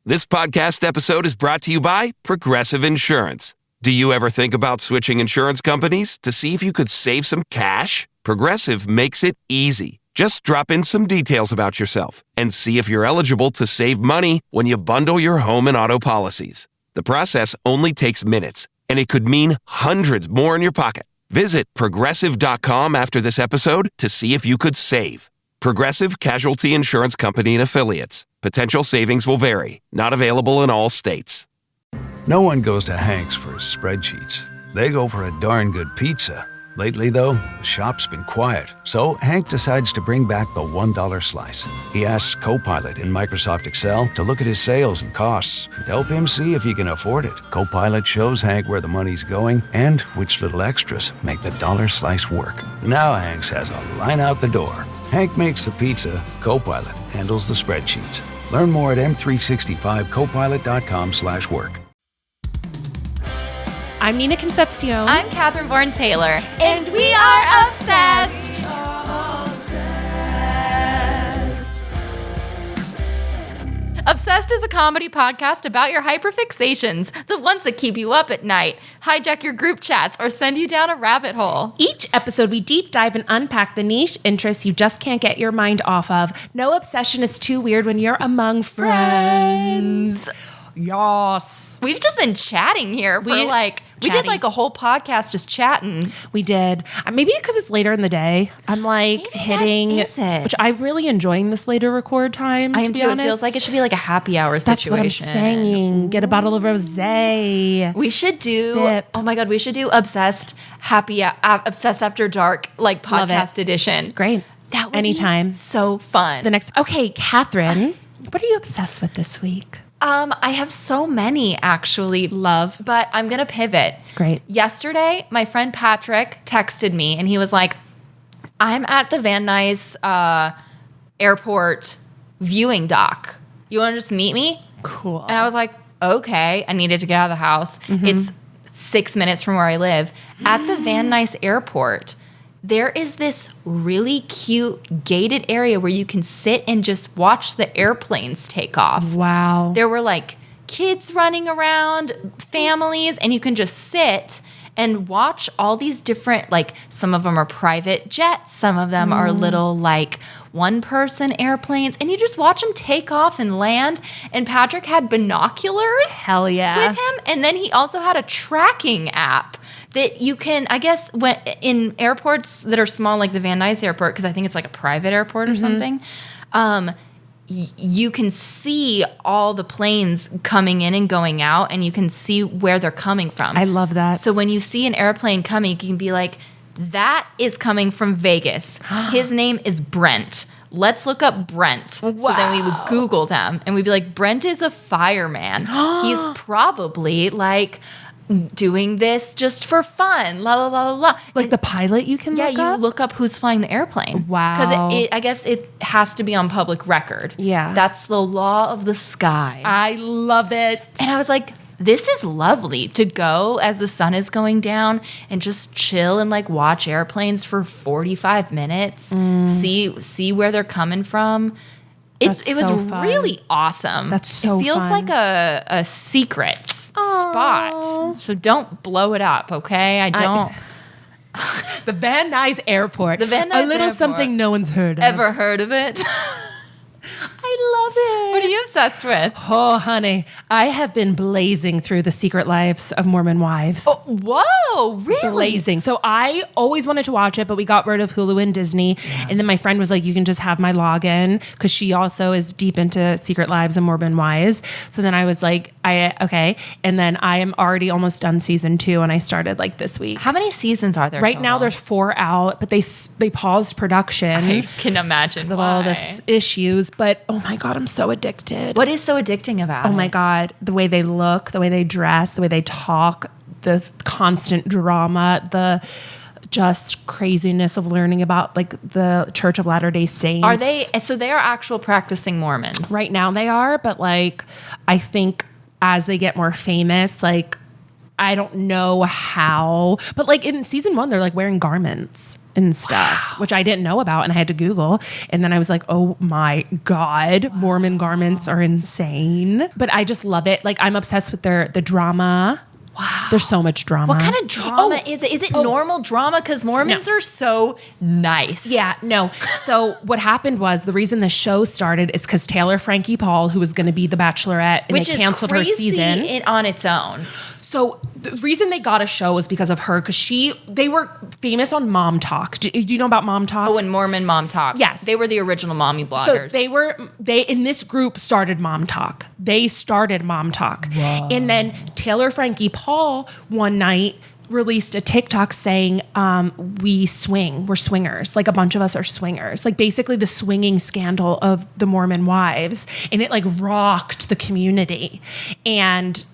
This podcast episode is brought to you by Progressive Insurance. Do you ever think about switching insurance companies to see if you could save some cash? Progressive makes it easy. Just drop in some details about yourself and see if you're eligible to save money when you bundle your home and auto policies. The process only takes minutes, and it could mean hundreds more in your pocket. Visit Progressive.com after this episode to see if you could save. Progressive Casualty Insurance Company and Affiliates. Potential savings will vary. Not available in all states. No one goes to Hank's for spreadsheets. They go for a darn good pizza. Lately, though, the shop's been quiet, so Hank decides to bring back the $1 slice. He asks Copilot in Microsoft Excel to look at his sales and costs and help him see if he can afford it. Copilot shows Hank where the money's going and which little extras make the dollar slice work. Now Hank has a line out the door. Hank makes the pizza, Copilot handles the spreadsheets. Learn more at m365copilot.com/work. I'm Nina Concepcion. I'm Catherine Bourne-Taylor. And we are obsessed. Obsessed is a comedy podcast about your hyperfixations, the ones that keep you up at night, hijack your group chats, or send you down a rabbit hole. Each episode, we deep dive and unpack the niche interests you just can't get your mind off of. No obsession is too weird when you're among friends. Yes. We've just been chatting here for we did like a whole podcast just chatting. We did. Maybe because it's later in the day. I'm like Maybe hitting, that is it. Which I'm really enjoying this later record time. I am to be too. honest. It feels like it should be like a happy hour situation. That's what I'm saying. Get a bottle of rosé. We should do. Sip. Oh my god, we should do obsessed obsessed after dark like podcast edition. Great. That would Anytime. be so fun. Okay, Catherine, what are you obsessed with this week? I have so many actually. Love. But I'm going to pivot. Great. Yesterday, my friend Patrick texted me and he was like, I'm at the Van Nuys airport viewing dock. You want to just meet me? Cool. And I was like, okay. I needed to get out of the house. It's 6 minutes from where I live. At the Van Nuys airport, there is this really cute gated area where you can sit and just watch the airplanes take off. Wow. There were like kids running around, families, and you can just sit and watch all these different, like some of them are private jets, some of them are little like one-person airplanes, and you just watch them take off and land. And Patrick had binoculars Hell yeah. with him, and then he also had a tracking app that you can, I guess, when in airports that are small, like the Van Nuys airport, because I think it's like a private airport or something, you can see all the planes coming in and going out, and you can see where they're coming from. I love that. So when you see an airplane coming, you can be like, that is coming from Vegas. His name is Brent. Let's look up Brent. So then we would Google them, and we'd be like, Brent is a fireman. He's probably like doing this just for fun, la la la la la. Like the pilot you can look up? Yeah, you look up who's flying the airplane. Wow. Because I guess it has to be on public record. Yeah. That's the law of the skies. I love it. And I was like, this is lovely to go as the sun is going down and just chill and like watch airplanes for 45 minutes, see where they're coming from. It was so fun. really awesome. That's so It feels fun. like a secret spot. So don't blow it up, okay? I don't The Van Nuys Airport. The Van Nuys A little Airport. something no one's heard of. ever heard of it. I love it. What are you obsessed with? Oh, honey, I have been blazing through the secret lives of Mormon wives. Oh, whoa, really? Blazing. So I always wanted to watch it, but we got rid of Hulu and Disney. Yeah. And then my friend was like, you can just have my login, because she also is deep into Secret Lives and Mormon wives. So then I was like, okay. And then I am already almost done season 2, and I started like this week. How many seasons are there Right total? now there's 4 out, but they paused production. I can imagine because of all the issues. But oh my God, I'm so addicted. What is so addicting about it? Oh my God, the way they look, the way they dress, the way they talk, the constant drama, the just craziness of learning about like the Church of Latter-day Saints. Are they? So they are actual practicing Mormons. Right now they are, but like I think as they get more famous, like I don't know how, but like in season 1 they're like wearing garments. and stuff, which I didn't know about, and I had to Google. And then I was like, oh my God, Mormon garments are insane. But I just love it. Like, I'm obsessed with the drama. Wow. There's so much drama. What kind of drama is it? Is it normal drama? Because Mormons are so nice. Yeah, no. So what happened was, the reason the show started is because Taylor Frankie Paul, who was going to be the Bachelorette, and Which they is canceled her season. on its own. So the reason they got a show was because of her, because they were famous on Mom Talk. Do you know about Mom Talk? Oh, and Mormon Mom Talk. Yes. They were the original mommy bloggers. So they in this group started Mom Talk. They started Mom Talk. Whoa. And then Taylor Frankie Paul one night released a TikTok saying, we're swingers. Like, a bunch of us are swingers. Like, basically the swinging scandal of the Mormon wives. And it like rocked the community. And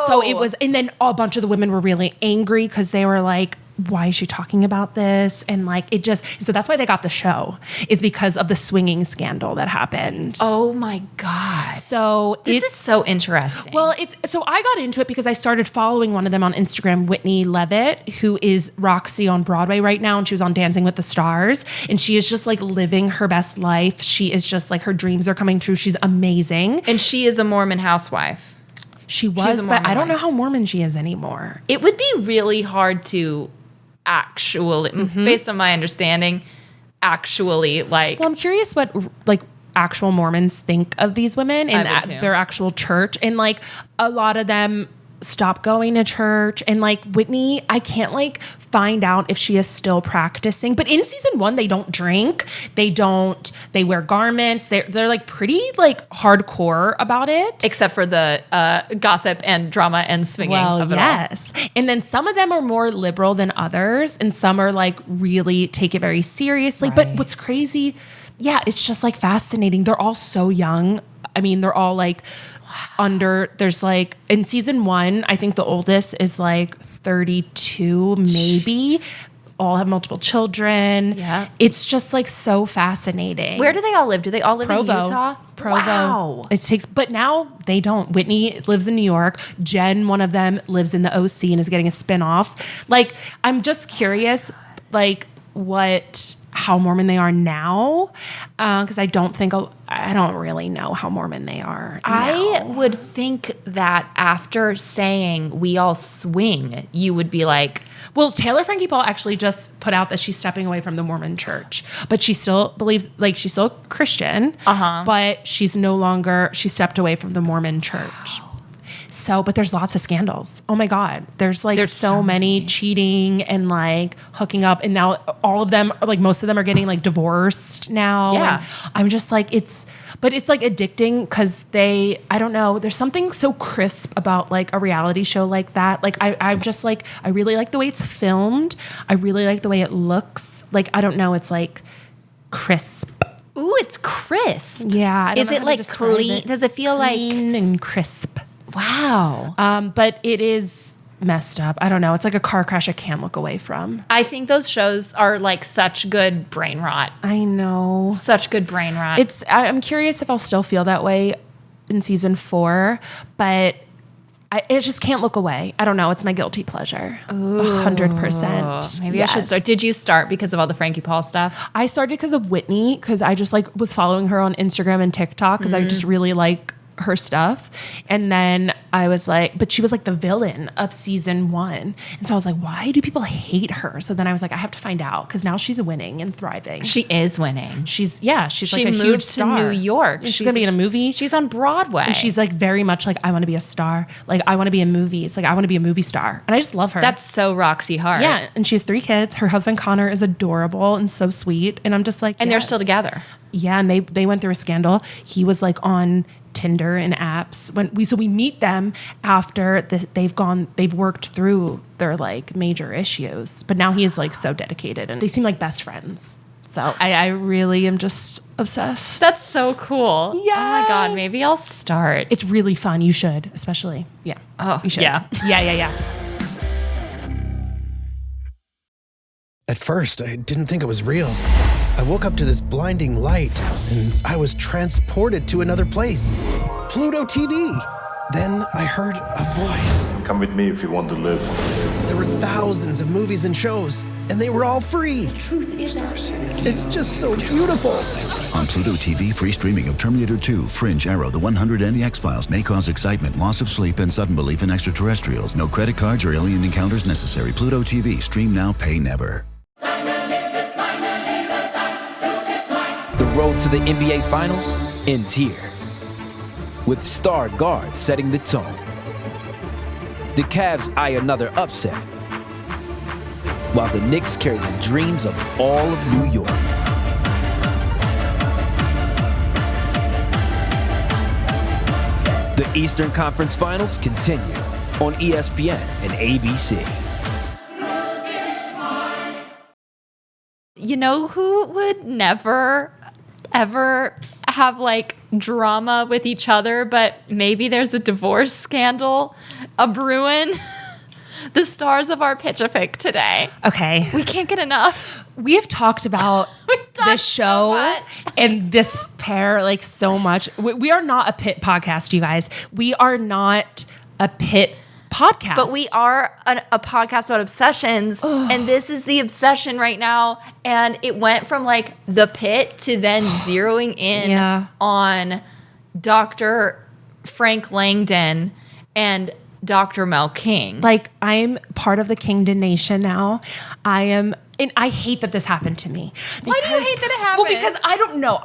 so it was, and then a bunch of the women were really angry because they were like, why is she talking about this? And like, so that's why they got the show, is because of the swinging scandal that happened. Oh my God. So this is so interesting. Well, so I got into it because I started following one of them on Instagram, Whitney Levitt, who is Roxy on Broadway right now. And she was on Dancing with the Stars. And she is just like living her best life. She is just like, her dreams are coming true. She's amazing. And she is a Mormon housewife. She was, but I don't know how Mormon she is anymore. It would be really hard to actually, based on my understanding, actually like. Well, I'm curious what like actual Mormons think of these women and their actual church. And like, a lot of them stop going to church, and like Whitney, I can't like find out if she is still practicing. But in season 1, they don't drink, they wear garments, they're like pretty like hardcore about it, except for the gossip and drama and swinging of it all. And then some of them are more liberal than others, and some are like really take it very seriously. Right. But what's crazy, it's just like fascinating. They're all so young. I mean, they're all like there's like, in season 1, I think the oldest is like 32, maybe. All have multiple children. Yeah. It's just like so fascinating. Where do they all live? Do they all live in Utah? Provo. Wow. But now they don't. Whitney lives in New York. Jen, one of them, lives in the OC and is getting a spinoff. Like, I'm just curious, like, how Mormon they are now, because I don't really know how Mormon they are now. I would think that after saying we all swing, you would be like, well, Taylor Frankie Paul actually just put out that she's stepping away from the Mormon church, but she still believes, like, she's still Christian, but she stepped away from the Mormon church. So, but there's lots of scandals. Oh my God. There's so many cheating and like hooking up. And now all of them, like most of them are getting like divorced now. Yeah. And I'm just like, but it's like addicting because I don't know, there's something so crisp about like a reality show like that. Like I'm just like, I really like the way it's filmed. I really like the way it looks. Like, I don't know, it's like crisp. Ooh, it's crisp. Yeah. Is it like clean? Does it feel clean and crisp? Wow. But it is messed up. I don't know. It's like a car crash I can't look away from. I think those shows are like such good brain rot. I know. Such good brain rot. I'm curious if I'll still feel that way in season 4, but I just can't look away. I don't know. It's my guilty pleasure. 100%. Maybe I should start. Did you start because of all the Frankie Paul stuff? I started because of Whitney, because I just like was following her on Instagram and TikTok because I just really like her stuff. And then I was like, but she was like the villain of season 1. And so I was like, why do people hate her? So then I was like, I have to find out, because now she's winning and thriving. She is winning. She's like a huge star. She moved to New York. She's going to be in a movie. She's on Broadway. And she's like very much like, I want to be a star. Like, I want to be in movies. Like, I want to be a movie star. And I just love her. That's so Roxy Hart. Yeah. And she has 3 kids. Her husband Connor is adorable and so sweet. And I'm just like, and they're still together. Yeah. And they went through a scandal. He was like on Tinder and apps so we meet them after they've worked through their like major issues, but now he is like so dedicated and they seem like best friends. So I really am just obsessed. That's so cool. Yes. Oh my God, maybe I'll start. It's really fun. You should, especially. Yeah. Oh, you should. Yeah. Yeah. At first, I didn't think it was real. I woke up to this blinding light, and I was transported to another place. Pluto TV. Then I heard a voice. Come with me if you want to live. There were thousands of movies and shows, and they were all free. Truth is out. It's just so beautiful. On Pluto TV, free streaming of Terminator 2, Fringe, Arrow, The 100, and The X-Files may cause excitement, loss of sleep, and sudden belief in extraterrestrials. No credit cards or alien encounters necessary. Pluto TV. Stream now, pay never. The road to the NBA Finals ends here, with star guards setting the tone. The Cavs eye another upset, while the Knicks carry the dreams of all of New York. The Eastern Conference Finals continue on ESPN and ABC. You know who would never, ever have like drama with each other, but maybe there's a divorce scandal, a brewing? The stars of our Pitch A FIC today. Okay. We can't get enough. We have talked about this show and this pair like so much. We are not a Pitt podcast, you guys. We are not a Pitt podcast. But we are a podcast about obsessions, and this is the obsession right now. And it went from like the Pit to then zeroing in on Dr. Frank Langdon and Dr. Mel King. Like, I'm part of the Kingdon Nation now. And I hate that this happened to me. Why do you hate that it happened? Well, because I don't know.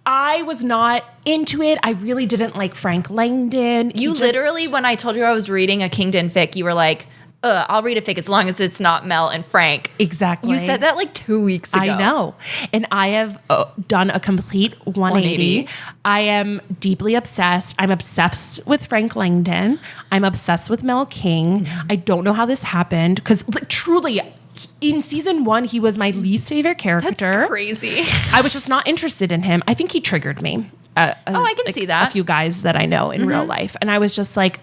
I was not into it. I really didn't like Frank Langdon. You literally, when I told you I was reading a Kingdon fic, you were like, I'll read a fic as long as it's not Mel and Frank. Exactly. You said that like 2 weeks ago. I know. And I have done a complete 180. I am deeply obsessed. I'm obsessed with Frank Langdon. I'm obsessed with Mel King. Mm-hmm. I don't know how this happened because truly, in season 1, he was my least favorite character. That's crazy. I was just not interested in him. I think he triggered me. I can see that. A few guys that I know in real life. And I was just like,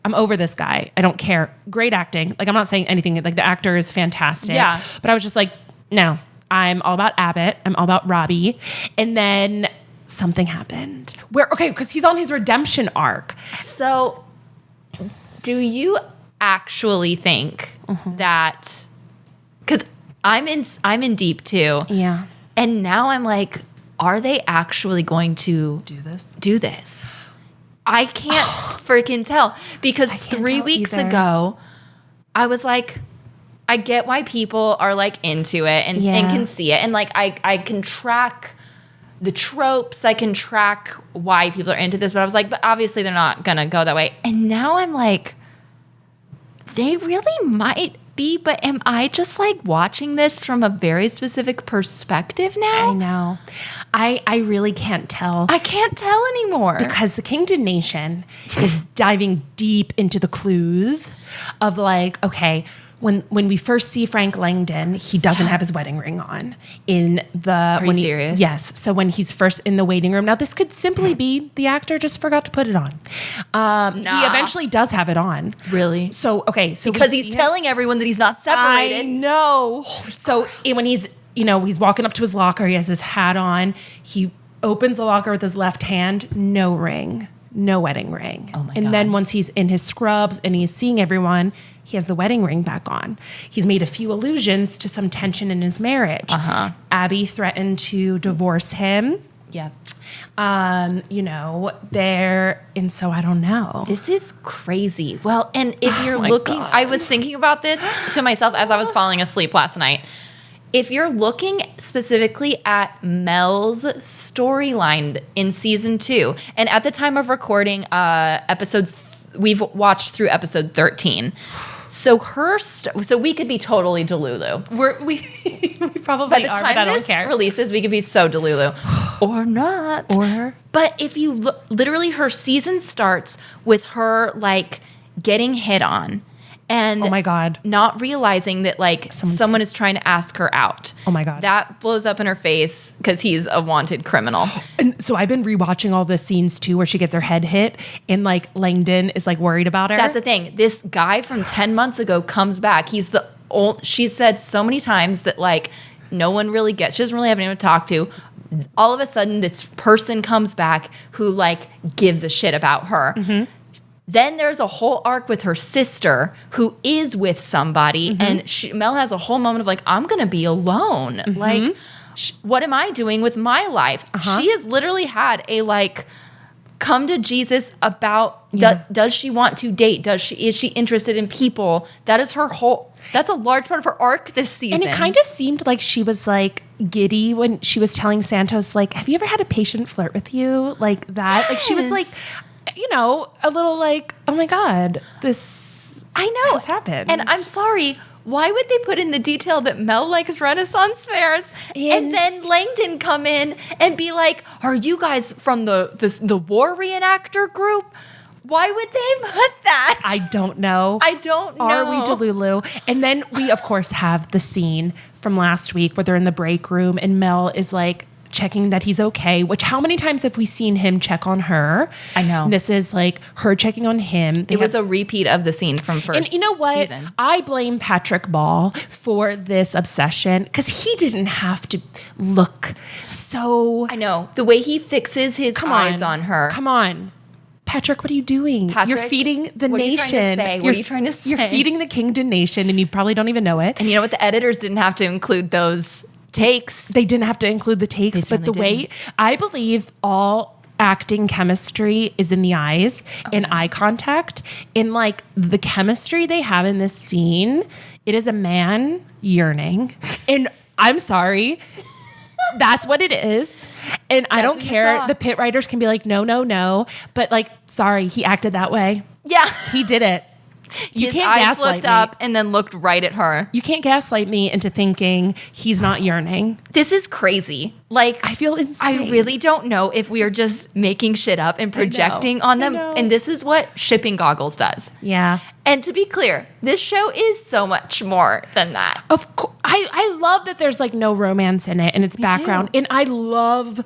I'm over this guy. I don't care. Great acting. Like, I'm not saying anything. Like, the actor is fantastic. Yeah. But I was just like, no. I'm all about Abbott. I'm all about Robbie. And then something happened. Because he's on his redemption arc. So, do you actually think that... Because I'm in deep, too. Yeah. And now I'm like, are they actually going to do this? I can't freaking tell. Because 3 weeks ago, I was like, I get why people are like into it and can see it. And like, I can track the tropes. I can track why people are into this. But I was like, but obviously they're not going to go that way. And now I'm like, they really might be, but am I just like watching this from a very specific perspective now? I know. I really can't tell. I can't tell anymore. Because the Kingdon Nation is diving deep into the clues of like, okay, when we first see Frank Langdon, he doesn't have his wedding ring on. Are you serious? Yes. So when he's first in the waiting room, now this could simply be the actor just forgot to put it on. He eventually does have it on. Really? So, okay. So because he's telling everyone that he's not separated. I know. So when he's walking up to his locker, he has his hat on. He opens the locker with his left hand, no ring, no wedding ring. Oh my God. And then once he's in his scrubs and he's seeing everyone, he has the wedding ring back on. He's made a few allusions to some tension in his marriage. Abby threatened to divorce him. Yeah. And so I don't know. This is crazy. Well, and if you're looking, I was thinking about this to myself as I was falling asleep last night. If you're looking specifically at Mel's storyline in season 2, and at the time of recording we've watched through episode 13. So so we could be totally delulu. We probably By the are, time but I don't this care. releases, we could be so delulu. Or not. But if you look, literally her season starts with her like getting hit on. And oh my God, not realizing that like someone is trying to ask her out. Oh my God. That blows up in her face because he's a wanted criminal. And so I've been rewatching all the scenes too where she gets her head hit and like Langdon is like worried about her. That's the thing. This guy from 10 months ago comes back. He's the old, she said so many times that like no one really gets, she doesn't really have anyone to talk to. All of a sudden this person comes back who like gives a shit about her. Then there's a whole arc with her sister who is with somebody. And Mel has a whole moment of like, I'm going to be alone. Like, what am I doing with my life? She has literally had a like, come to Jesus about, does she want to date? Is she interested in people? That is her whole, that's a large part of her arc this season. And it kind of seemed like she was like giddy when she was telling Santos, like, have you ever had a patient flirt with you? Like that. Like she was like, you know, a little like, oh my God, this has happened. And I'm sorry, why would they put in the detail that Mel likes Renaissance fairs and then Langdon come in and be like, are you guys from the war reenactor group? Why would they put that? I don't know. I don't know. Are we delulu? And then we, of course, have the scene from last week where they're in the break room and Mel is like, checking that he's okay, which how many times have we seen him check on her? I know. This is like her checking on him. It was a repeat of the scene from first And you know what? season. I blame Patrick Ball for this obsession because he didn't have to look so... I know. The way he fixes his eyes on her. Come on. Patrick, what are you doing? Patrick, you're feeding the what are you nation. trying to say? What are you trying to say? You're feeding the Kingdon nation and you probably don't even know it. And you know what? The editors didn't have to include those takes. They didn't have to include the takes, but the way I believe all acting chemistry is in the eyes and eye contact. And like the chemistry they have in this scene, it is a man yearning. And I'm sorry, that's what it is. And I don't care. The pit writers can be like, no. But like, sorry, he acted that way. Yeah. He did it. His eyes looked up and then looked right at her. You can't gaslight me into thinking he's not yearning. This is crazy. Like, I feel insane. I really don't know if we are just making shit up and projecting on them. And this is what shipping goggles does. Yeah. And to be clear, this show is so much more than that. Of course. I love that there's like no romance in it and it's background. And I love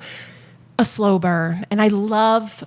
a slow burn. And I love...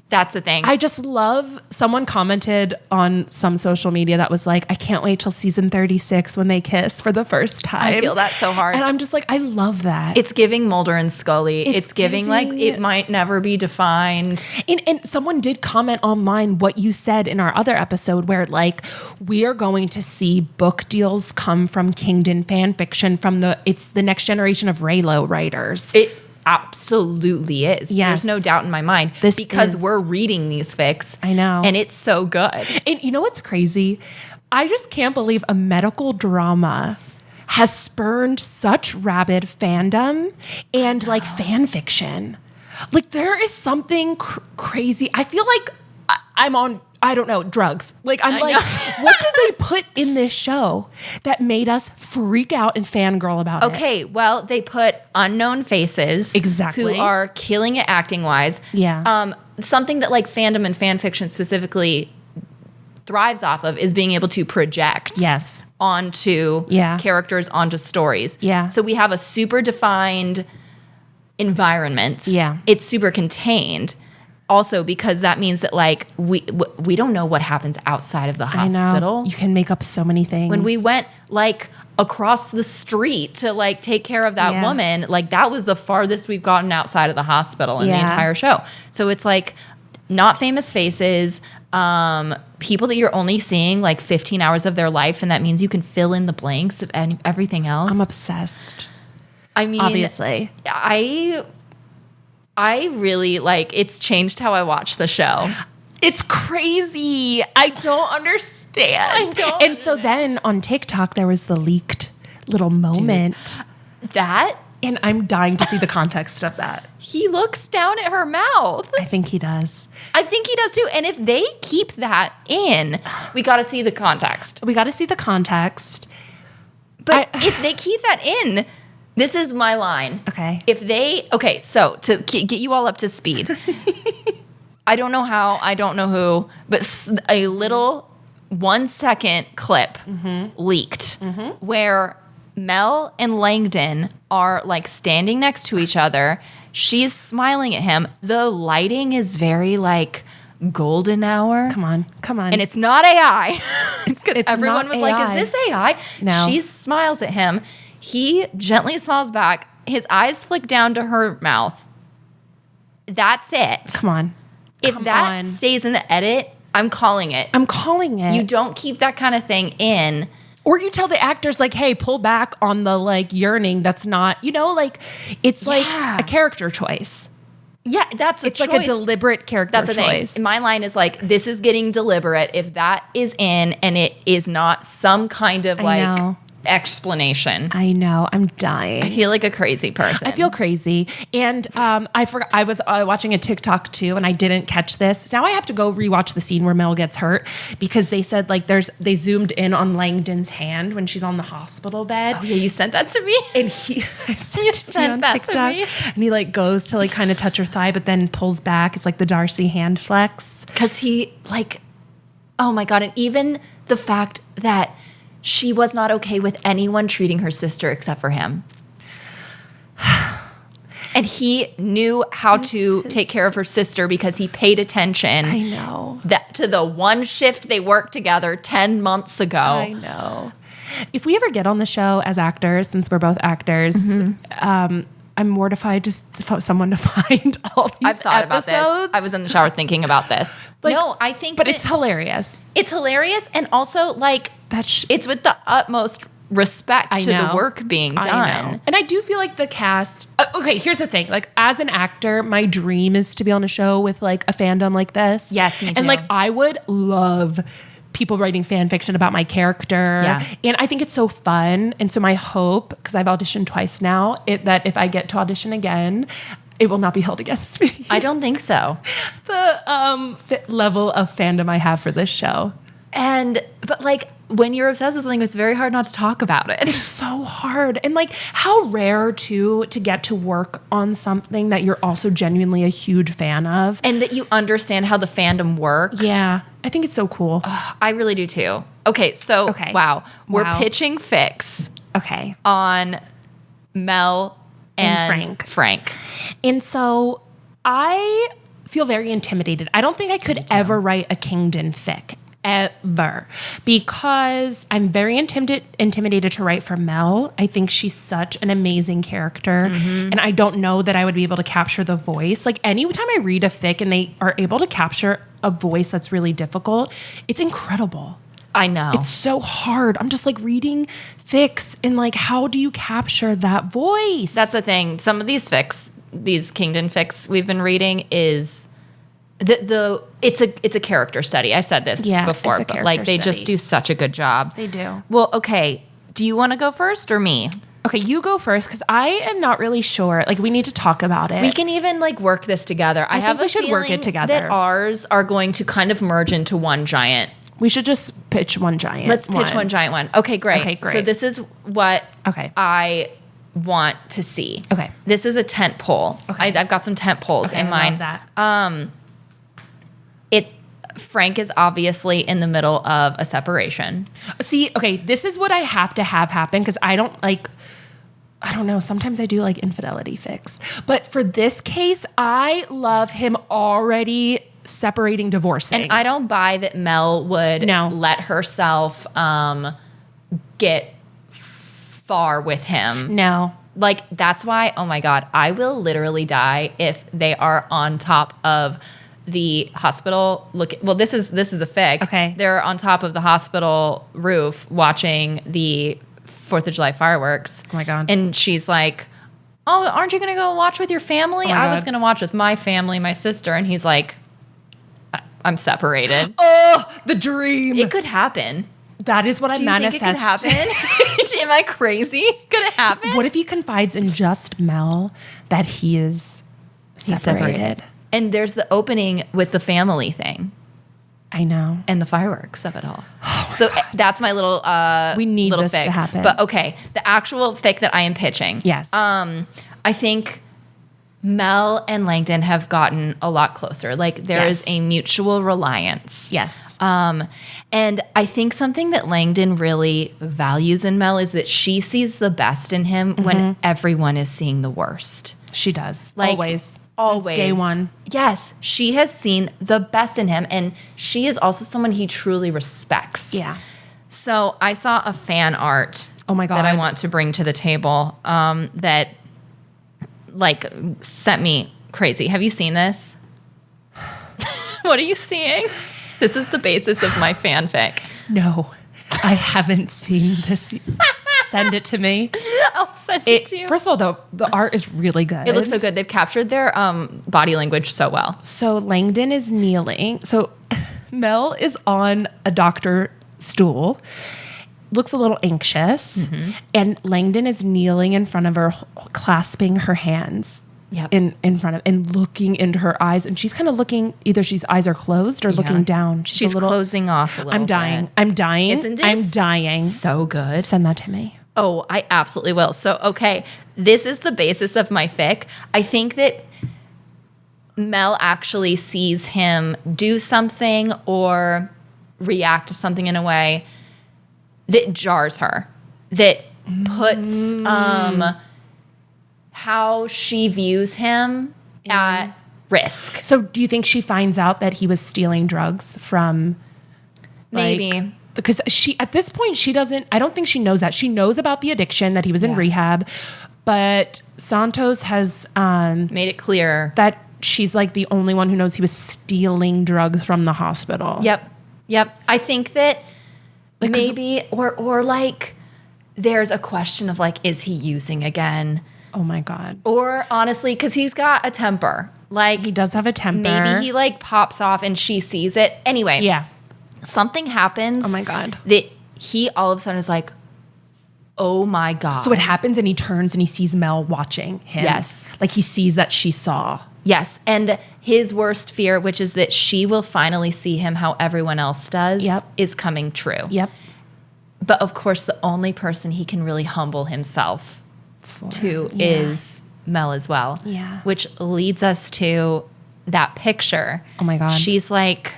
That's the thing. I just love, someone commented on some social media that was like, I can't wait till season 36 when they kiss for the first time. I feel that so hard. And I'm just like, I love that. It's giving Mulder and Scully. It's giving like, it might never be defined. And someone did comment online what you said in our other episode where like, we are going to see book deals come from Kingdon fan fiction it's the next generation of Raylo writers. It absolutely is. Yes. There's no doubt in my mind. Because we're reading these fics. I know. And it's so good. And you know what's crazy? I just can't believe a medical drama has spurned such rabid fandom and like fan fiction. Like there is something crazy. I feel like I'm on, I don't know, drugs. Like I'm like, what did they put in this show that made us freak out and fangirl about it? Okay, well, they put unknown faces. Exactly. Who are killing it acting wise. Yeah. Something that like fandom and fan fiction specifically thrives off of is being able to project. Yes. Onto characters, onto stories. Yeah. So we have a super defined environment. Yeah. It's super contained. Also, because that means that like we don't know what happens outside of the hospital. I know. You can make up so many things. When we went like across the street to like take care of that woman, like that was the farthest we've gotten outside of the hospital in the entire show. So it's like not famous faces, people that you're only seeing like 15 hours of their life, and that means you can fill in the blanks of everything else. I'm obsessed. I mean, obviously, I really like, it's changed how I watch the show. It's crazy. I don't understand. And so then on TikTok, there was the leaked little moment. That? And I'm dying to see the context of that. He looks down at her mouth. I think he does. I think he does too. And if they keep that in, we got to see the context. We got to see the context. But if they keep that in... This is my line. Okay. So to get you all up to speed, I don't know how, I don't know who, but a little 1 second clip leaked where Mel and Langdon are like standing next to each other. She's smiling at him. The lighting is very like golden hour. Come on. And it's not AI. It's because everyone was AI. like, is this AI? No. She smiles at him. He gently smiles back. His eyes flick down to her mouth. That's it. Come on. If that stays in the edit, I'm calling it. I'm calling it. You don't keep that kind of thing in. Or you tell the actors like, hey, pull back on the like yearning. That's not, like it's like a character choice. Yeah, that's a it's choice. like a deliberate character That's the choice. thing. My line is like, this is getting deliberate. If that is in and it is not some kind of like explanation. I know. I'm dying. I feel like a crazy person. I feel crazy. And I forgot. I was watching a TikTok too, and I didn't catch this. Now I have to go rewatch the scene where Mel gets hurt because they said like they zoomed in on Langdon's hand when she's on the hospital bed. Oh yeah, you sent that to me. And I sent that TikTok. To me. And he like goes to like kind of touch her thigh, but then pulls back. It's like the Darcy hand flex. Because he like, oh my God. And even the fact that she was not okay with anyone treating her sister except for him. And he knew how to take care of her sister because he paid attention. I know. To the one shift they worked together 10 months ago. I know. If we ever get on the show as actors, since we're both actors, I'm mortified just for someone to find all these I've thought episodes. about this. I was in the shower thinking about this. Like, no, I think But it's hilarious. It's hilarious. And also, like, it's with the utmost respect to the work being done. I know. And I do feel like the cast... okay, here's the thing. Like, as an actor, my dream is to be on a show with, like, a fandom like this. Yes, me too. And, like, I would love people writing fan fiction about my character. Yeah. And I think it's so fun. And so my hope, because I've auditioned twice now, that if I get to audition again, it will not be held against me. I don't think so. The level of fandom I have for this show. But like, when you're obsessed with something, it's very hard not to talk about it. It's so hard. And like, how rare too to get to work on something that you're also genuinely a huge fan of. And that you understand how the fandom works. Yeah. I think it's so cool. I really do too. Okay, so wow. We're pitching fics. Okay. On Mel and Frank. And so I feel very intimidated. I don't think I could ever write a Kingdon fic. Ever, because I'm very intimidated to write for Mel. I think she's such an amazing character, and I don't know that I would be able to capture the voice. Like, anytime I read a fic and they are able to capture a voice that's really difficult, it's incredible. I know. It's so hard. I'm just like reading fics and like, how do you capture that voice? That's the thing. Some of these fics, these Kingdon fics we've been reading is... it's a character study. I said this before, but like they just do such a good job. They do. Well, okay. Do you want to go first or me? Okay, you go first because I am not really sure. Like, we need to talk about it. We can even like work this together. I have think we should work it together. That ours are going to kind of merge into one giant. We should just pitch one giant. Let's pitch one giant one. Okay, great. Okay, great. So this is what I want to see. Okay. This is a tent pole. Okay. I've got some tent poles in mind. I love that. Frank is obviously in the middle of a separation. See, okay, this is what I have to have happen because I don't know, sometimes I do like infidelity fics. But for this case, I love him already separating, divorcing. And I don't buy that Mel would let herself get far with him. No. Like, that's why, oh my God, I will literally die if they are on top of the hospital. This is a fic. Okay. They're on top of the hospital roof watching the 4th of July fireworks. Oh my God. And she's like, oh, aren't you going to go watch with your family? I was going to watch with my family, my sister. And he's like, I'm separated. Oh, the dream. It could happen. That is what I manifest. Do you think it could happen? Am I crazy? Could it happen? What if he confides in just Mel that he is separated? And there's the opening with the family thing. I know. And the fireworks of it all. So that's my little we need little this fic. to happen. But okay, the actual fic that I am pitching. Yes. I think Mel and Langdon have gotten a lot closer. Like, there is a mutual reliance. Yes. And I think something that Langdon really values in Mel is that she sees the best in him when everyone is seeing the worst. She does. Like, always. Always. Since day one. Yes. She has seen the best in him, and she is also someone he truly respects. Yeah. So I saw a fan art Oh my God. that I want to bring to the table that like sent me crazy. Have you seen this? What are you seeing? This is the basis of my fanfic. No, I haven't seen this. Send it to me. I'll send it to you. First of all, the art is really good. It looks so good. They've captured their body language so well. So Langdon is kneeling. So Mel is on a doctor stool, looks a little anxious, and Langdon is kneeling in front of her, clasping her hands. Yep. In front of and looking into her eyes, and she's kind of looking, either she's eyes are closed or looking down. She's closing off a little I'm dying. bit. I'm dying. Isn't this I'm dying. So good. Send that to me. Oh, I absolutely will. So, okay, this is the basis of my fic. I think that Mel actually sees him do something or react to something in a way that jars her, that puts how she views him at risk. So do you think she finds out that he was stealing drugs from Maybe. Because she, at this point, she doesn't, I don't think she knows that. She knows about the addiction, that he was in rehab, but Santos has made it clear that she's like the only one who knows he was stealing drugs from the hospital. Yep. I think that maybe, or like, there's a question of like, is he using again? Oh my God. Or honestly, because he's got a temper. Like, He does have a temper. maybe he like pops off and she sees it. Anyway. Yeah. Something happens. Oh my God. That he all of a sudden is like, oh my God. So it happens and he turns and he sees Mel watching him. Yes. Like he sees that she saw. Yes. And his worst fear, which is that she will finally see him how everyone else does, is coming true. Yep. But of course, the only person he can really humble himself to is Mel as well. Yeah. Which leads us to that picture. Oh my God. She's like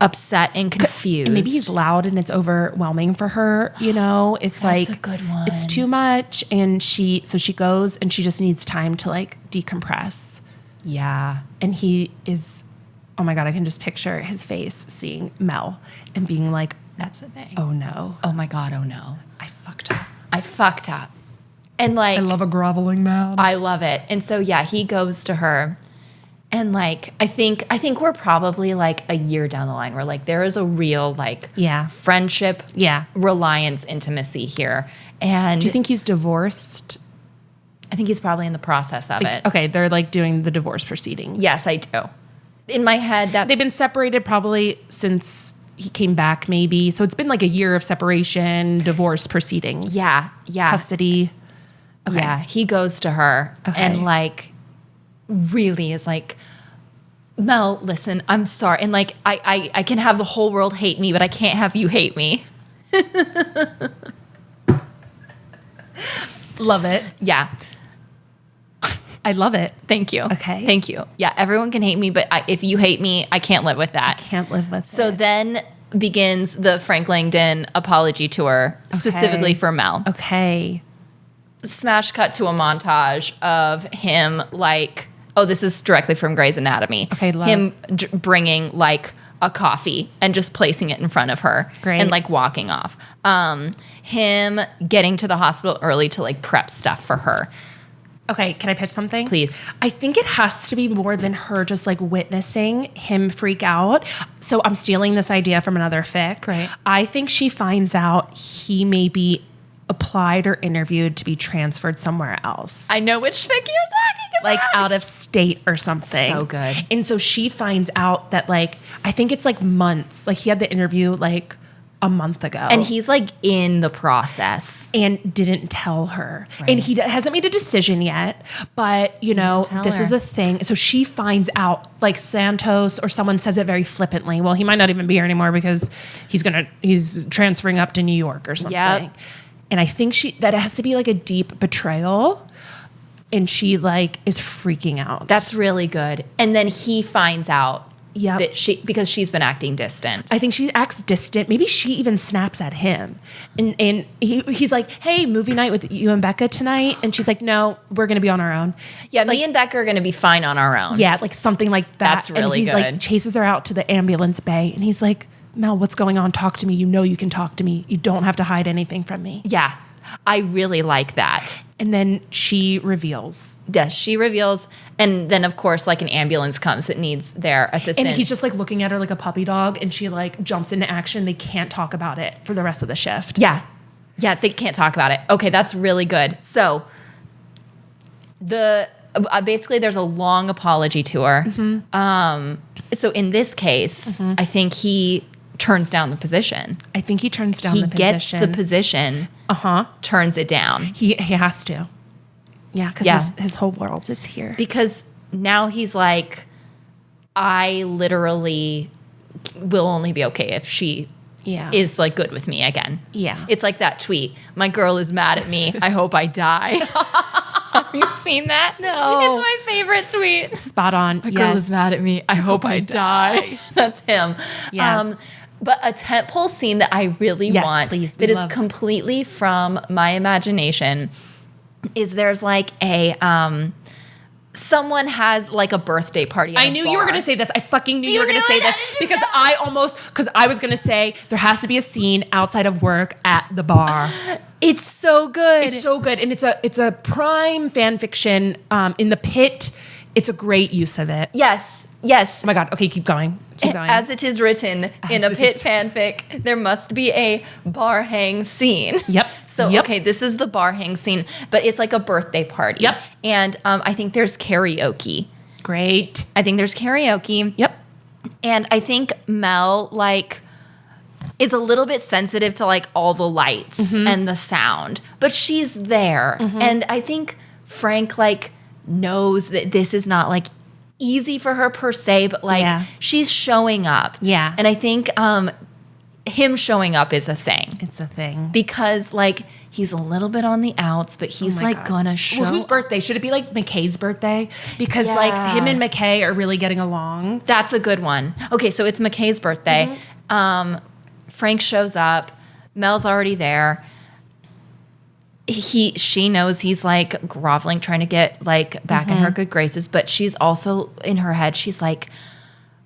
upset and confused. And maybe he's loud and it's overwhelming for her, you know? It's That's like a good one. It's too much. And she goes and she just needs time to like decompress. Yeah. And he is, oh my God, I can just picture his face seeing Mel and being like, That's the thing. oh no. Oh my God, oh no. I fucked up. I fucked up. And like, I love a groveling man. I love it. And so yeah, he goes to her. And like, I think we're probably like a year down the line where like there is a real like friendship, reliance, intimacy here. And do you think he's divorced? I think he's probably in the process of it. Okay, they're like doing the divorce proceedings. Yes, I do. In my head, they've been separated probably since he came back, maybe. So it's been like a year of separation, divorce proceedings. Yeah. Custody. Okay. Yeah, he goes to her and like really is like, Mel, listen, I'm sorry. And like, I can have the whole world hate me, but I can't have you hate me. Love it. Yeah. I love it. Thank you. Okay. Thank you. Yeah, everyone can hate me, but if you hate me, I can't live with that. I can't live with So then begins the Frank Langdon apology tour, specifically for Mel. Okay. Smash cut to a montage of him like, oh, this is directly from Grey's Anatomy. Okay, love. Him bringing like a coffee and just placing it in front of her. Great. And like walking off. Him getting to the hospital early to like prep stuff for her. Okay, can I pitch something? Please. I think it has to be more than her just like witnessing him freak out. So I'm stealing this idea from another fic. Right. I think she finds out he may be applied or interviewed to be transferred somewhere else. I know which fic you're talking about. Like out of state or something. So good. And so she finds out that like, I think it's like months. Like he had the interview like a month ago. And he's like in the process. And didn't tell her. Right. And he hasn't made a decision yet, but you know, this is a thing. So she finds out like Santos or someone says it very flippantly. Well, he might not even be here anymore because he's transferring up to New York or something. Yep. And I think that has to be like a deep betrayal. And she like is freaking out. That's really good. And then he finds out that because she's been acting distant. I think she acts distant. Maybe she even snaps at him. And he's like, hey, movie night with you and Becca tonight. And she's like, no, we're going to be on our own. Yeah, like, me and Becca are going to be fine on our own. Yeah, like something like that. That's really good. And he's like, chases her out to the ambulance bay. And he's like, Mel, what's going on? Talk to me. You know you can talk to me. You don't have to hide anything from me. Yeah. I really like that. And then she reveals. Yes, she reveals. And then, of course, like an ambulance comes that needs their assistance. And he's just like looking at her like a puppy dog, and she like jumps into action. They can't talk about it for the rest of the shift. Yeah. Yeah, they can't talk about it. Okay, that's really good. So basically there's a long apology tour. So in this case, I think he turns down the position. I think he turns down the position. He gets the position, turns it down. He has to. Yeah, because his whole world is here. Because now he's like, I literally will only be okay if she is like good with me again. Yeah. It's like that tweet. My girl is mad at me. I hope I die. Have you seen that? No. It's my favorite tweet. Spot on. My girl is mad at me. I hope I die. That's him. Yes. But a tentpole scene that I really want that is completely from my imagination is there's like a someone has like a birthday party at I a knew bar. you were going to say this. I fucking knew you were going to say this because I was going to say there has to be a scene outside of work at the bar. It's so good. It's so good. And it's a prime fan fiction in the pit. It's a great use of it. Yes. Oh my God. Okay, keep going. As it is written in a pit fanfic, there must be a bar hang scene. Yep. So, okay, this is the bar hang scene, but it's like a birthday party. Yep. And I think there's karaoke. Great. I think there's karaoke. Yep. And I think Mel, like, is a little bit sensitive to, like, all the lights and the sound. But she's there. And I think Frank, like, knows that this is not, like, easy for her per se, but like she's showing up. Yeah. And I think him showing up is a thing. It's a thing. Because like he's a little bit on the outs, but he's like gonna show. Well, whose birthday? Should it be like McKay's birthday? Because like him and McKay are really getting along. That's a good one. Okay, so it's McKay's birthday. Frank shows up. Mel's already there. She knows he's like groveling, trying to get like back in her good graces, but she's also in her head. She's like,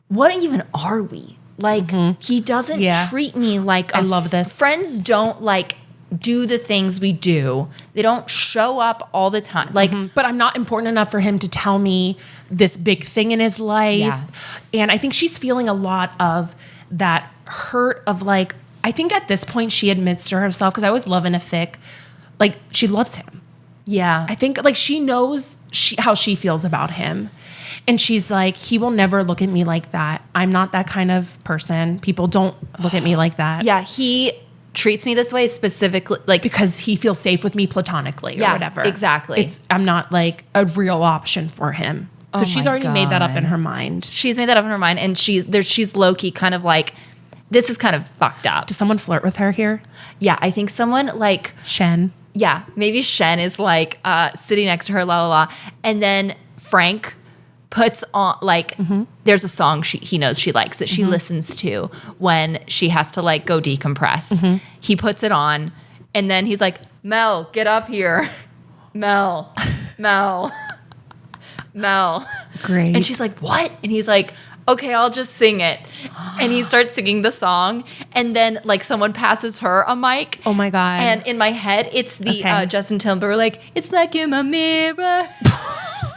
what even are we? Like, he doesn't treat me like I love this. Friends don't like do the things we do. They don't show up all the time. Like, but I'm not important enough for him to tell me this big thing in his life. Yeah. And I think she's feeling a lot of that hurt of like, I think at this point she admits to herself, because I always love in a fic, like she loves him. yeah. I think like she knows how she feels about him. And she's like, he will never look at me like that. I'm not that kind of person. People don't look at me like that. Yeah, he treats me this way specifically, like Because he feels safe with me platonically or whatever. Exactly. I'm not like a real option for him. So Oh she's my already made that up in God. her mind. she's made that up in her mind, and she's low-key kind of like, this is kind of fucked up. Does someone flirt with her here? Yeah, I think someone like, Shen. yeah, maybe Shen is like sitting next to her, la la la, and then Frank puts on like, there's a song he knows she likes that she listens to when she has to like go decompress. He puts it on, and then he's like, Mel, get up here. Mel. Great. And she's like, what? And he's like, okay, I'll just sing it. And he starts singing the song. And then like someone passes her a mic. Oh my God. And in my head, it's the Okay. Justin Timberlake, it's like in my mirror.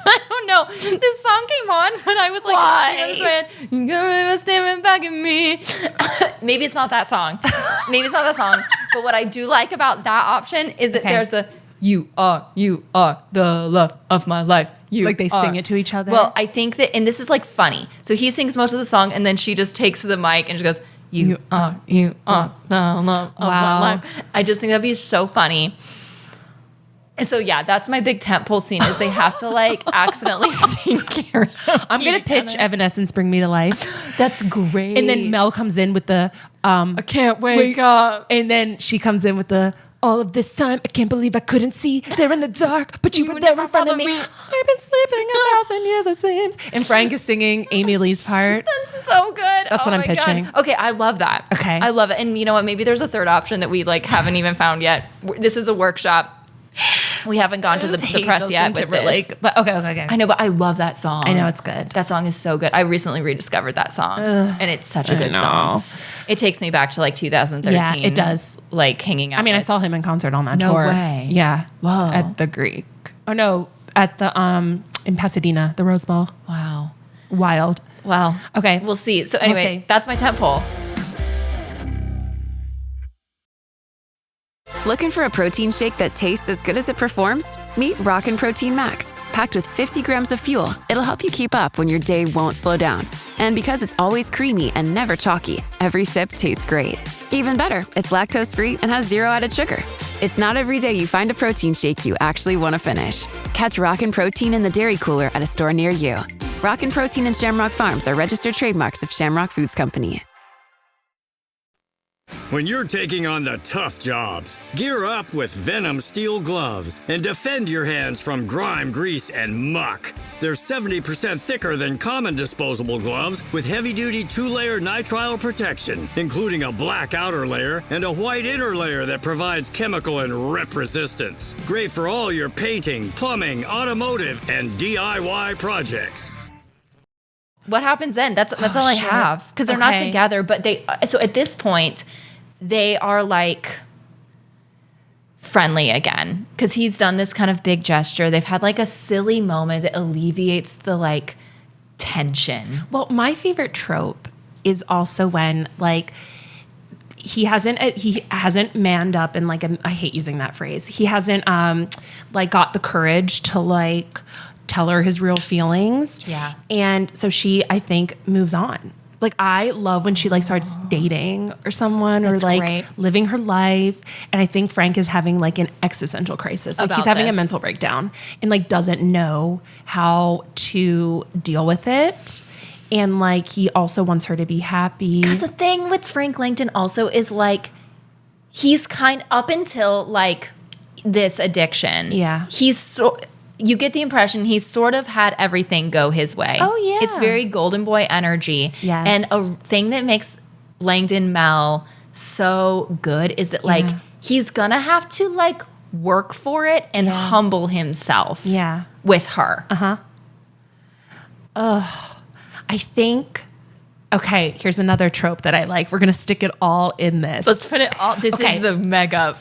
I don't know. This song came on when I was like, Why? you know, staring back at me. Maybe it's not that song. But what I do like about that option is that there's the, you are the love of my life. Like they sing it to each other? Well, I think that, and this is like funny. So he sings most of the song, and then she just takes the mic and she goes, you are the love of my life. I just think that'd be so funny. And so yeah, that's my big tentpole scene is they have to like accidentally sing karaoke. I'm going to pitch together. Evanescence Bring Me to Life. That's great. And then Mel comes in with the, I can't wake up. and then she comes in with the, all of this time, I can't believe I couldn't see. They're in the dark, but you were there in front of me. I've been sleeping 1,000 years, it seems. And Frank is singing Amy Lee's part. That's so good. That's what I'm my God. pitching. Okay, I love that. Okay. I love it. And you know what? Maybe there's a third option that we like haven't even found yet. This is a workshop. We haven't gone to the press yet with this. But okay. I know, but I love that song. I know, it's good. That song is so good. I recently rediscovered that song, and it's such a good song. It takes me back to like 2013. Yeah, it does. Like hanging out. I mean, I saw him in concert on that tour. No way. Yeah. Whoa. At the Greek. Oh no, at the in Pasadena, the Rose Bowl. Wow. Wild. Wow. Okay. We'll see. So anyway, that's my temp poll. Looking for a protein shake that tastes as good as it performs? Meet Rockin' Protein Max. Packed with 50 grams of fuel, it'll help you keep up when your day won't slow down. And because it's always creamy and never chalky, every sip tastes great. Even better, it's lactose-free and has 0 added sugar. It's not every day you find a protein shake you actually want to finish. Catch Rockin' Protein in the dairy cooler at a store near you. Rockin' Protein and Shamrock Farms are registered trademarks of Shamrock Foods Company. When you're taking on the tough jobs, gear up with Venom steel gloves and defend your hands from grime, grease, and muck. They're 70% thicker than common disposable gloves with heavy-duty 2-layer nitrile protection, including a black outer layer and a white inner layer that provides chemical and rip resistance. Great for all your painting, plumbing, automotive, and DIY projects. What happens then? That's all I have, because they're not together. But so at this point, they are like friendly again, because he's done this kind of big gesture. They've had like a silly moment that alleviates the like tension. Well, my favorite trope is also when like he hasn't manned up and like I hate using that phrase. He hasn't like got the courage to like tell her his real feelings. Yeah. And so she, I think, moves on. Like, I love when she like starts dating or someone That's or like great. living her life. And I think Frank is having like an existential crisis. Like About he's having a this. mental breakdown and like doesn't know how to deal with it. And like he also wants her to be happy. Because the thing with Frank Langton also is like, he's kind up until like this addiction. Yeah. You get the impression he's sort of had everything go his way. Oh, yeah. It's very golden boy energy. Yes. And a thing that makes Langdon Mel so good is that like he's gonna have to like work for it and humble himself with her. I think, okay, here's another trope that I like. We're going to stick it all in this. Let's put it all, this is the mega.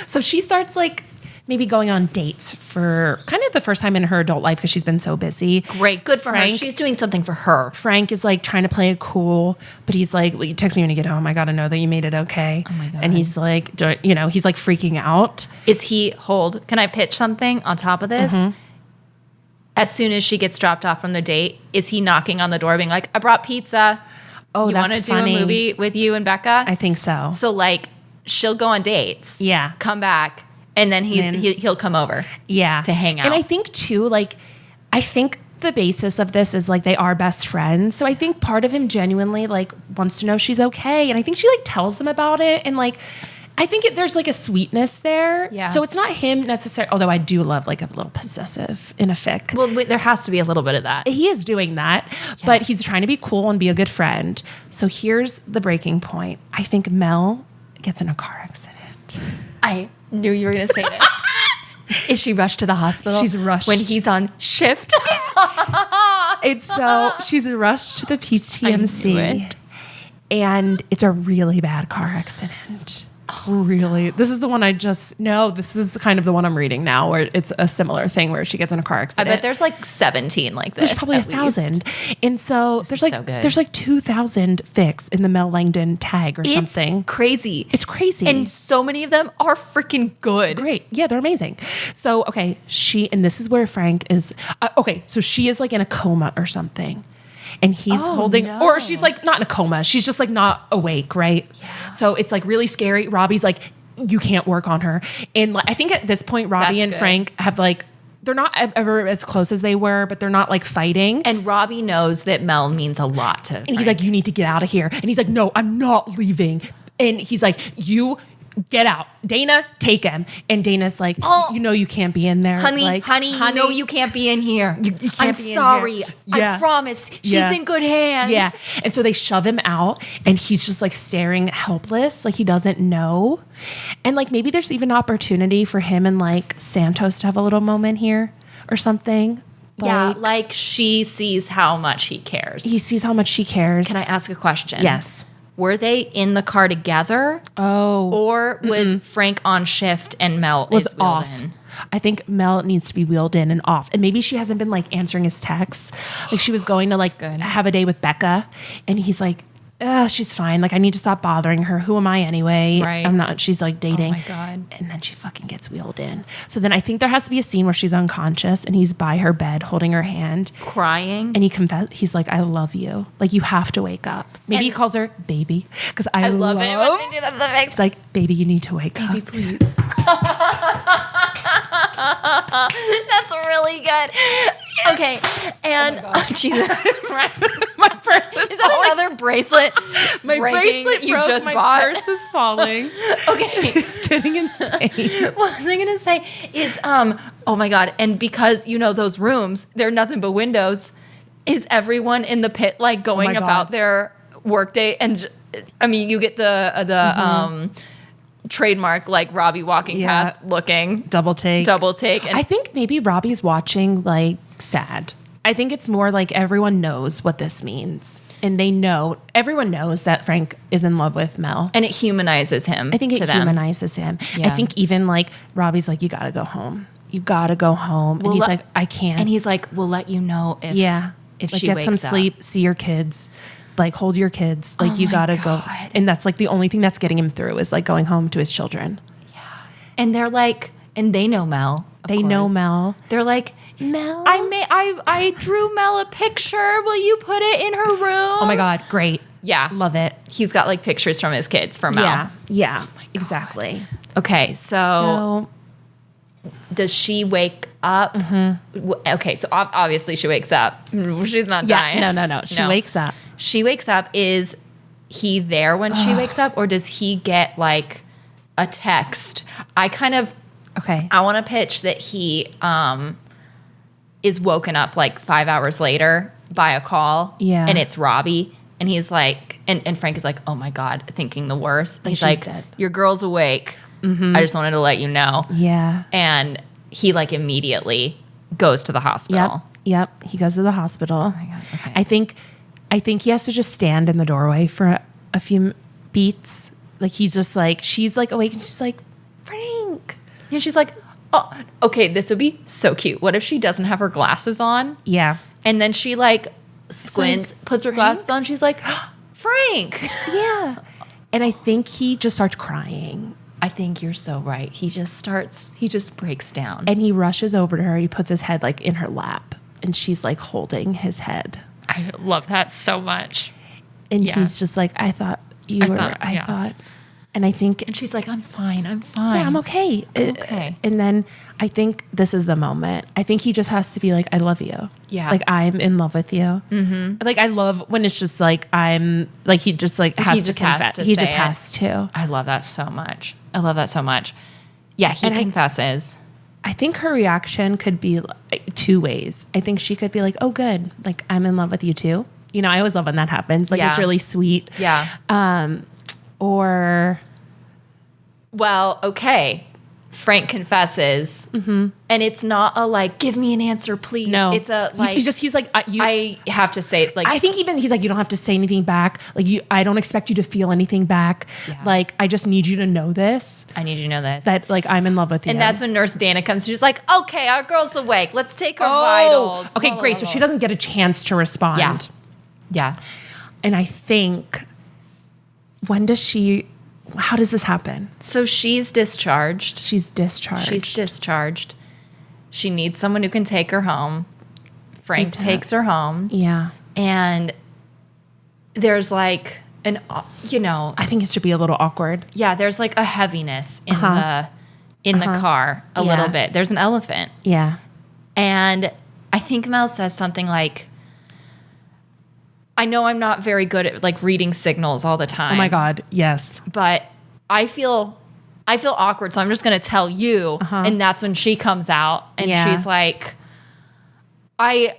So she starts like maybe going on dates for kind of the first time in her adult life because she's been so busy. Great. Good for her. She's doing something for her. Frank is like trying to play it cool, but he's like, well, you text me when you get home. I got to know that you made it okay. Oh my God. And he's like, you know, he's like freaking out. Can I pitch something on top of this? As soon as she gets dropped off from the date, is he knocking on the door being like, I brought pizza. Oh, you want to do a movie with you and Becca? I think so. So like she'll go on dates. Yeah. Come back. And then he'll come over. Yeah. To hang out. And I think too, like, I think the basis of this is like they are best friends. So I think part of him genuinely like wants to know she's okay. And I think she like tells him about it. And like, I think there's like a sweetness there. Yeah. So it's not him necessarily, although I do love like a little possessive in a fic. Well, there has to be a little bit of that. He is doing that, but he's trying to be cool and be a good friend. So here's the breaking point. I think Mel gets in a car accident. I knew you were going to say this. Is she rushed to the hospital? She's rushed. When he's on shift? She's rushed to the PTMC. And it's a really bad car accident. Really? This is the one this is kind of the one I'm reading now where it's a similar thing where she gets in a car I accident. bet there's like 17 like this. There's probably 1,000. And so This is so good. there's like 2,000 fics in the Mel Langdon tag or something. Crazy. It's crazy. And so many of them are freaking good. Great. Yeah, they're amazing. So, okay, and this is where Frank is. So she is like in a coma or something. And he's or she's like not in a coma. She's just like not awake, right? Yeah. So it's like really scary. Robbie's like, you can't work on her. And like, I think at this point, Robbie and Frank have like, they're not ever as close as they were, but they're not like fighting. And Robbie knows that Mel means a lot to Frank. And he's like, you need to get out of here. And he's like, no, I'm not leaving. And he's like, get out. Dana, take him. And Dana's like, you know you can't be in there. Honey, like, honey, you know you can't be in here. You can't I'm be in sorry. here. Yeah. I promise. She's Yeah. in good hands. Yeah. And so they shove him out and he's just like staring helpless, like he doesn't know. And like maybe there's even opportunity for him and like Santos to have a little moment here or something. Yeah, like she sees how much he cares. He sees how much she cares. Can I ask a question? Yes. Were they in the car together? Oh. Or was Frank on shift and Mel Was is wheeled off. in? I think Mel needs to be wheeled in and off. And maybe she hasn't been like answering his texts. Like she was going to like have a day with Becca and he's like, she's fine. Like I need to stop bothering her. Who am I anyway? Right. I'm not. She's like dating. Oh my God. And then she fucking gets wheeled in. So then I think there has to be a scene where she's unconscious and he's by her bed holding her hand. Crying. And he's like, I love you. Like you have to wake up. Maybe he calls her baby. Because I love it when they do that. It's like, baby, you need to wake up. Baby, please. That's really good. Okay. And Jesus. Right. My purse Is that another bracelet? My breaking bracelet that you broke. just My bought? purse is falling. Okay. It's getting insane. What was I gonna say is oh my God, and because you know those rooms, they're nothing but windows, is everyone in the pit like going God. about their workday? And I mean you get the trademark like Robbie walking past looking Double take. and I think maybe Robbie's watching like sad. I think it's more like everyone knows what this means. And everyone knows that Frank is in love with Mel. and it humanizes him. I think it to them. humanizes him. I Yeah. think even like Robbie's like, you gotta go home. You gotta go home. And he's like, I can't. And he's like, we'll let you know if if she get wakes some up. sleep, see your kids, like hold your kids. Like you my gotta go. God. And that's like the only thing that's getting him through is like going home to his children. And they're like, and they know Mel. of They know course. Mel. They're like, Mel. I drew Mel a picture. Will you put it in her room? Oh my God, great. Yeah. Love it. He's got like pictures from his kids for Mel. Yeah. Yeah. Exactly. Okay, so does she wake up? Okay, so obviously she wakes up. She's not dying. No. She wakes up. She wakes up. Is he there when she wakes up, or does he get like a text? Okay. I want to pitch that he is woken up like 5 hours later by a call. Yeah. And it's Robbie. And he's like, and Frank is like, oh my God, thinking the worst. He's she like, said. your girl's awake. I just wanted to let you know. Yeah. And he like immediately goes to the hospital. Yep. He goes to the hospital. Oh my God. Okay. I think he has to just stand in the doorway for a few beats. Like he's just like, she's like awake and she's like, Frank. And she's like, oh, okay, this would be so cute. What if she doesn't have her glasses on? Yeah. And then she like squints, puts her glasses on. She's like, Frank. Yeah. And I think he just starts crying. I think you're so right. He just breaks down. And he rushes over to her. He puts his head like in her lap. And she's like holding his head. I love that so much. And Yeah. he's just like, I thought. And I think. And she's like, I'm fine. Yeah, I'm okay. Okay. And then I think this is the moment. I think he just has to be like, I love you. Yeah. Like, I'm in love with you. Mm-hmm. Like, I love when it's just like, I'm, like, he just like has to confess. He just has to. I love that so much. Yeah, he confesses. I think her reaction could be like two ways. I think she could be like, oh, good. Like, I'm in love with you too. You know, I always love when that happens. Like, it's really sweet. Yeah. Or. Well, okay. Frank confesses, and it's not a like, give me an answer, please. No, it's a like. He's like, I have to say, like, I think even he's like, you don't have to say anything back. Like, I don't expect you to feel anything back. Yeah. Like, I just need you to know this. I need you to know this. That like I'm in love with you. And that's when Nurse Dana comes. She's like, okay, our girl's awake. Let's take her vitals. Okay, great. So she doesn't get a chance to respond. Yeah. And I think how does this happen? So she's discharged. She's discharged. She needs someone who can take her home. Frank takes her home. Yeah. And there's like I think it should be a little awkward. yeah, there's like a heaviness in the car a little bit. There's an elephant. Yeah. And I think Mel says something like, I know I'm not very good at like reading signals all the time. Oh my God. Yes. But I feel I feel awkward, so I'm just going to tell you. And that's when she comes out and she's like, I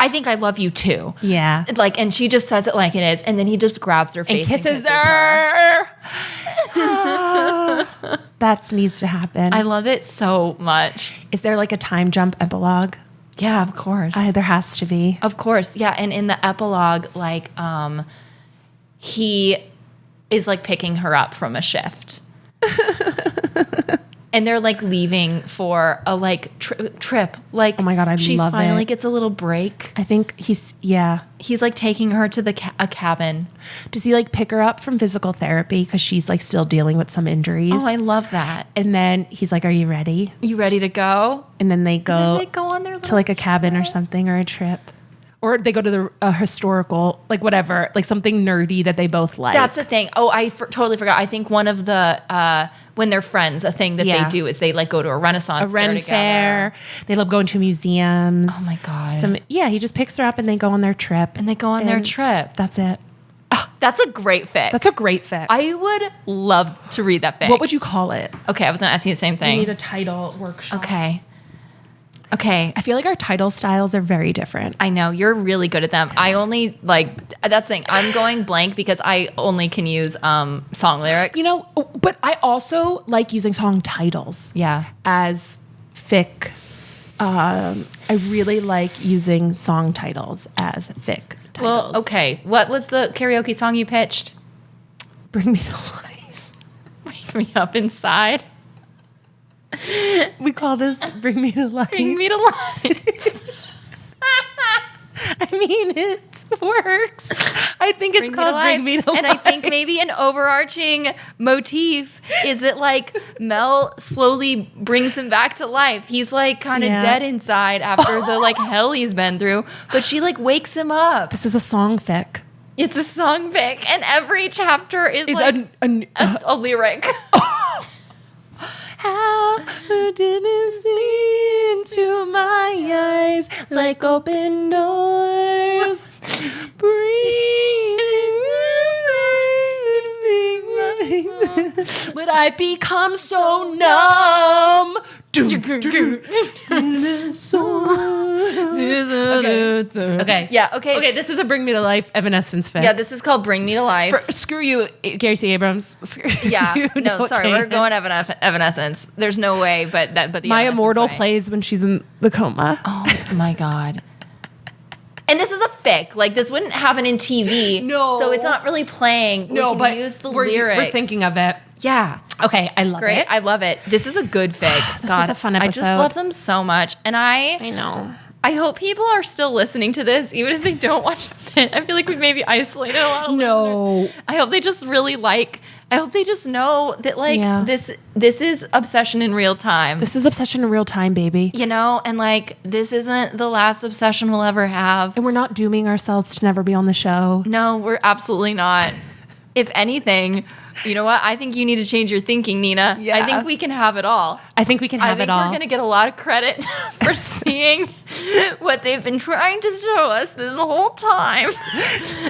think I love you too. Yeah. Like, and she just says it like it is. And then he just grabs her face and kisses her. That needs to happen. I love it so much. Is there like a time jump epilogue? Yeah, of course. There has to be. Of course. Yeah. And in the epilogue, like, he is like picking her up from a shift. And they're like leaving for a like trip. Like, oh my God, she love finally it. gets a little break. I think he's like taking her to a cabin. Does he like pick her up from physical therapy because she's like still dealing with some injuries? Oh, I love that. And then he's like, "Are you ready? You ready to go?" And then they go on their to like a cabin or something, or a trip. Or they go to the historical, like whatever, like something nerdy that they both like. That's the thing. Oh, I totally forgot. I think one of the, when they're friends, a thing that they do is they like go to a Renaissance fair together. Fair. They love going to museums. Oh my God. He just picks her up and they go on their trip. That's it. Oh, that's a great fic. That's a great fic. I would love to read that fic. What would you call it? Okay, I was going to ask you the same thing. We need a title workshop. Okay. I feel like our title styles are very different. I know. You're really good at them. I only that's the thing. I'm going blank because I only can use song lyrics. You know, but I also like using song titles. Yeah. As fic. I really like using song titles as fic titles. Well, okay. What was the karaoke song you pitched? Bring Me to Life. Wake me up inside. We call this Bring Me to Life. Bring Me to Life. I mean, it works. I think it's called Bring Me to Life. And I think maybe an overarching motif is that like Mel slowly brings him back to life. He's like kind of dead inside after the like hell he's been through, but she like wakes him up. This is a song fic. It's a song fic, and every chapter is like a lyric. How didn't see into my eyes like open doors. But I become so numb. Okay. Yeah, okay. Okay, this is a Bring Me to Life Evanescence fic. Yeah, this is called Bring Me to Life. Screw you, Gary C. Abrams. Yeah. No, sorry. We're going Evanescence. There's no way, but the My Immortal plays when she's in the coma. Oh my God. And this is a fic. Like, this wouldn't happen in TV. No. So it's not really playing. No, but use the lyrics. We're thinking of it. Yeah. Okay, I love Great. it. I love it. This is a good fic. This was a fun episode. I just love them so much. And I know. I hope people are still listening to this, even if they don't watch the fit. I feel like we've maybe isolated a lot of listeners. I hope they just really I hope they just know that this is obsession in real time. This is obsession in real time, baby. You know, and like this isn't the last obsession we'll ever have. And we're not dooming ourselves to never be on the show. No, we're absolutely not. If anything, you know what? I think you need to change your thinking, Nina. Yeah. I think we can have it all. I think we can have it all. I think we're going to get a lot of credit for seeing what they've been trying to show us this whole time.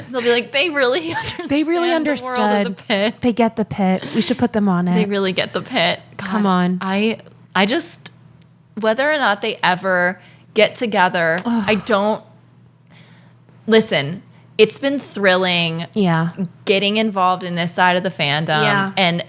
They'll be like, they really understand. They really understood. The world of the pit. They get the pit. We should put them on it. They really get the pit. God, come on. I just, whether or not they ever get together, I don't, listen, it's been thrilling getting involved in this side of the fandom and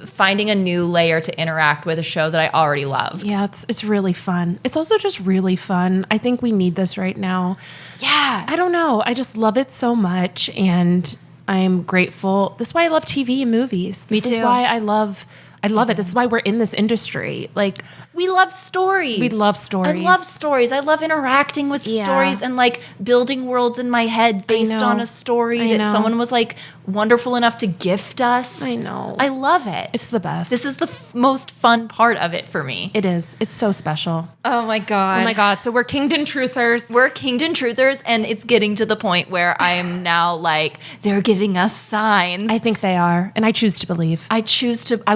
finding a new layer to interact with a show that I already loved. Yeah, it's really fun. It's also just really fun. I think we need this right now. Yeah. I don't know. I just love it so much, and I'm grateful. This is why I love TV and movies. This is why I love it. This is why we're in this industry. Like, we love stories. We love stories. I love stories. I love interacting with stories and like building worlds in my head based on a story that someone was like wonderful enough to gift us. I know. I love it. It's the best. This is the most fun part of it for me. It is. It's so special. Oh my God. Oh my God. So we're Kingdon truthers. We're Kingdon truthers, and it's getting to the point where I am now like, they're giving us signs. I think they are. And I choose to believe. I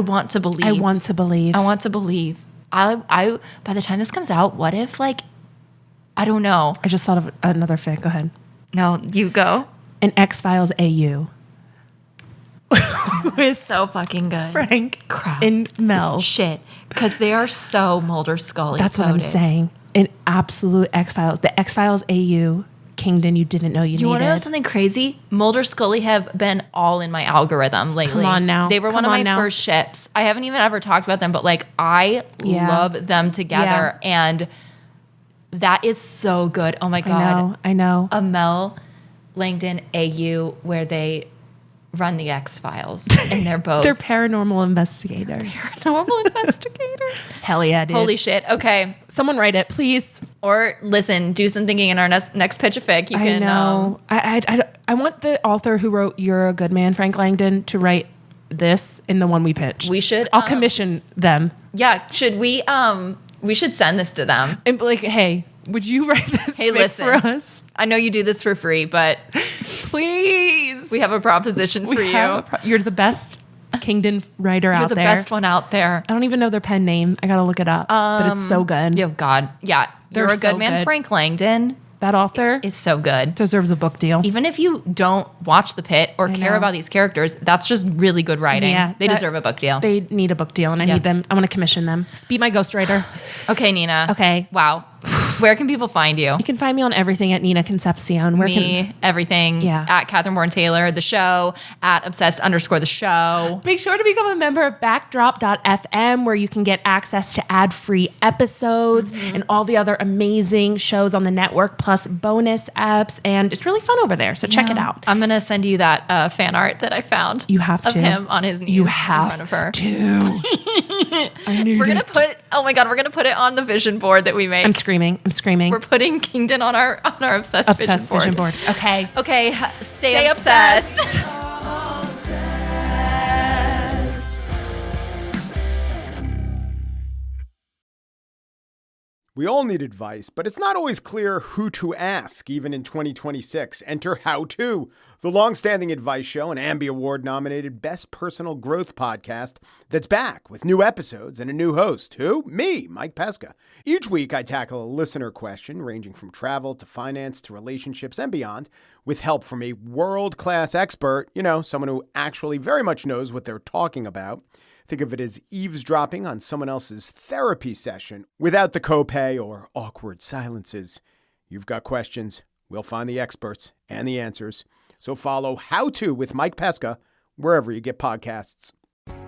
want to believe. I want to believe. I want to believe. I by the time this comes out, what if like, I don't know. I just thought of another fic. Go ahead. No, you go. An X-Files AU. Oh with So fucking good. Frank Crap. and Mel. Shit. Because they are so Mulder Scully. That's what I'm saying. An absolute X-Files. The X-Files AU, Kingdon, you didn't know you needed. You want to know something crazy? Mulder Scully have been all in my algorithm lately. Come on now. They were one of my first ships. I haven't even ever talked about them, but like I love them together. And that is so good. Oh my God. I know. A Mel Langdon AU where they run the X-Files and they're both They're paranormal investigators. paranormal investigators. Hell yeah, dude. Holy shit. Okay. Someone write it, please. Or listen, do some thinking in our next pitch a fic. You can I know. I want the author who wrote You're a Good Man, Frank Langdon, to write this in the one we pitch. We should. I'll commission them. Yeah. Should we should send this to them. And be like, hey, would you write this Hey, fic listen. for us? I know you do this for free, but Please. we have a proposition for you. You're the best Kingdon writer You're out the there. best one out there. I don't even know their pen name. I gotta look it up. But it's so good. Oh God. Yeah. They're You're a so good man, good. Frank Langdon. That author Is so good. deserves a book deal. Even if you don't watch The Pit or care know. about these characters, that's just really good writing. Yeah, They that- deserve a book deal. They need a book deal, and I Yeah. need them. I want to commission them. Be my ghostwriter. Okay, Nina. Okay. Wow. Where can people find you? You can find me on everything at Nina Concepcion. Everything. Yeah. At Catherine Bourne Taylor, the show, at obsessed_the show. Make sure to become a member of Backdrop.fm, where you can get access to ad-free episodes and all the other amazing shows on the network, plus bonus apps, and it's really fun over there. So check it out. I'm gonna send you that fan art that I found. You have of to. him on his knees You in have front of her. to. I need We're gonna it. put. Oh my God, we're gonna put it on the vision board that we make. I'm screaming. We're putting Kingdon on our obsessed vision board. Okay. Okay, stay obsessed. We all need advice, but it's not always clear who to ask, even in 2026. Enter How To, the long-standing advice show and Ambie Award-nominated Best Personal Growth podcast that's back with new episodes and a new host. Who? Me, Mike Pesca. Each week, I tackle a listener question ranging from travel to finance to relationships and beyond, with help from a world-class expert, someone who actually very much knows what they're talking about. Think of it as eavesdropping on someone else's therapy session without the copay or awkward silences. You've got questions. We'll find the experts and the answers. So follow How To with Mike Pesca wherever you get podcasts.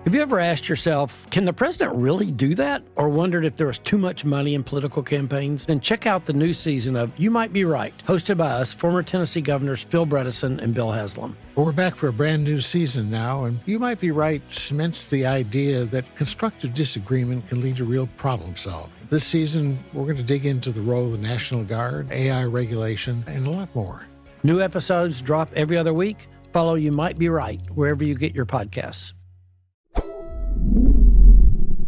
Have you ever asked yourself, can the president really do that? Or wondered if there was too much money in political campaigns? Then check out the new season of You Might Be Right, hosted by us, former Tennessee governors Phil Bredesen and Bill Haslam. Well, we're back for a brand new season now, and You Might Be Right cements the idea that constructive disagreement can lead to real problem solving. This season, we're going to dig into the role of the National Guard, AI regulation, and a lot more. New episodes drop every other week. Follow You Might Be Right wherever you get your podcasts.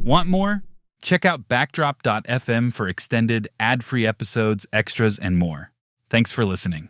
Want more? Check out Backdrop.fm for extended, ad-free episodes, extras, and more. Thanks for listening.